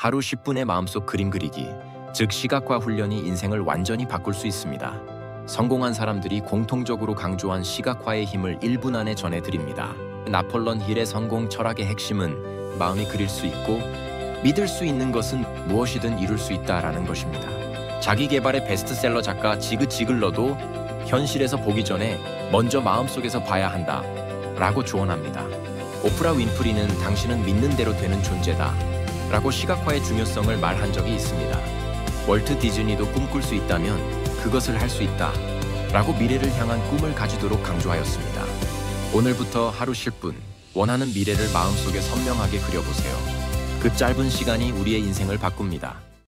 하루 10분의 마음속 그림 그리기, 즉 시각화 훈련이 인생을 완전히 바꿀 수 있습니다. 성공한 사람들이 공통적으로 강조한 시각화의 힘을 1분 안에 전해드립니다. 나폴론 힐의 성공 철학의 핵심은 마음이 그릴 수 있고 믿을 수 있는 것은 무엇이든 이룰 수 있다라는 것입니다. 자기 개발의 베스트셀러 작가 지그 지글러도 현실에서 보기 전에 먼저 마음속에서 봐야 한다 라고 조언합니다. 오프라 윈프리는 당신은 믿는 대로 되는 존재다 라고 시각화의 중요성을 말한 적이 있습니다. 월트 디즈니도 꿈꿀 수 있다면 그것을 할 수 있다 라고 미래를 향한 꿈을 가지도록 강조하였습니다. 오늘부터 하루 10분 원하는 미래를 마음속에 선명하게 그려보세요. 그 짧은 시간이 우리의 인생을 바꿉니다.